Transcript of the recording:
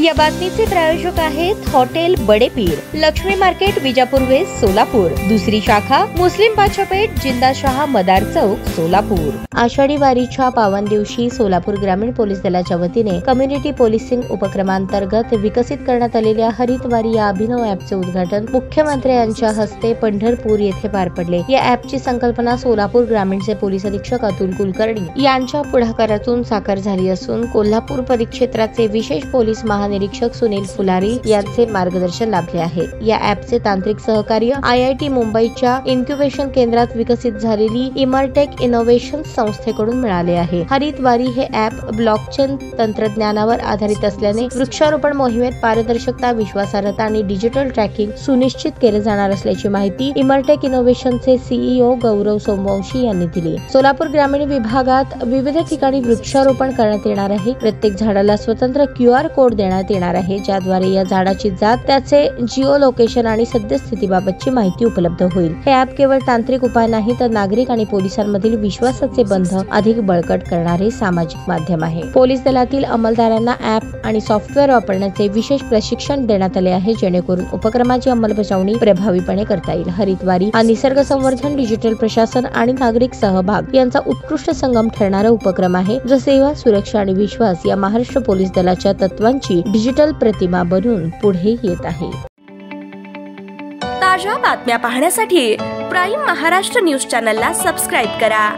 या बातमीचे प्रायोजक आहेत hotel Badepir, Lakshmi market, Vijapur west, Solapur. दुसरी शाखा मुस्लिम बादशाहपेठ, जिंदाशहा मदार चौक, सोलापूर। आषाढी वारीच्या पावन दिवशी सोलापूर ग्रामीण पोलीस दलाच्या वतीने कम्युनिटी पोलिसिंग उपक्रमांतर्गत विकसित करण्यात आलेल्या हरित वारी या अभिनव ॲपचे उद्घाटन मुख्यमंत्री यांच्या हस्ते पंढरपूर येथे पार पडले। या ॲपची संकल्पना सोलापूर ग्रामीणचे पोलीस अधीक्षक अतुल कुलकर्णी यांच्या पुढाकारातून साकार झाली असून कोल्हापूर परिक्षेत्राचे विशेष पोलीस महानिरीक्षक सुनील फुलारी यांचे मार्गदर्शन लाभले आहे। या ॲपचे तांत्रिक सहकार्य IIT मुंबईच्या इन्क्युबेशन केंद्रात विकसित झालेली इमरटेक इनोव्हेशन संस्थेकडून मिळाले आहे। हरित वारी हे ॲप ब्लॉकचेन तंत्रज्ञानावर आधारित असल्याने वृक्षारोपण मोहिमेत पारदर्शकता, विश्वासार्हता आणि डिजिटल ट्रॅकिंग सुनिश्चित केले जाणार असल्याची माहिती इमरटेक इनोव्हेशनचे CEO गौरव सोमवंशी यांनी दिली। सोलापूर ग्रामीण विभागात विविध ठिकाणी वृक्षारोपण करण्यात येणार आहे। प्रत्येक झाडाला स्वतंत्र QR कोड देण्यात येणार आहे, ज्याद्वारे या झाडाची जात, त्याचे जिओ लोकेशन आणि सद्यस्थितीबाबतची माहिती उपलब्ध होईल। हे ॲप केवळ तांत्रिक उपाय नाही तर नागरिक आणि पोलिसांमधील विश्वासाचे बंध अधिक बळकट करणारे सामाजिक माध्यम आहे। पोलीस दलातील अंमलदारांना ॲप आणि सॉफ्टवेअर वापरण्याचे विशेष प्रशिक्षण देण्यात आले आहे, जेणेकरून उपक्रमाची अंमलबजावणी प्रभावीपणे करता येईल। हरित वारी हा निसर्ग संवर्धन, डिजिटल प्रशासन आणि नागरिक सहभाग यांचा उत्कृष्ट संगम ठरणारा उपक्रम आहे, जो सेवा, सुरक्षा आणि विश्वास या महाराष्ट्र पोलीस दलाच्या तत्वांची डिजिटल प्रतिमा बनून पुढे येत आहे। ताज्या बातम्या पाहण्यासाठी प्राईम महाराष्ट्र न्यूज चॅनलला सबस्क्राईब करा।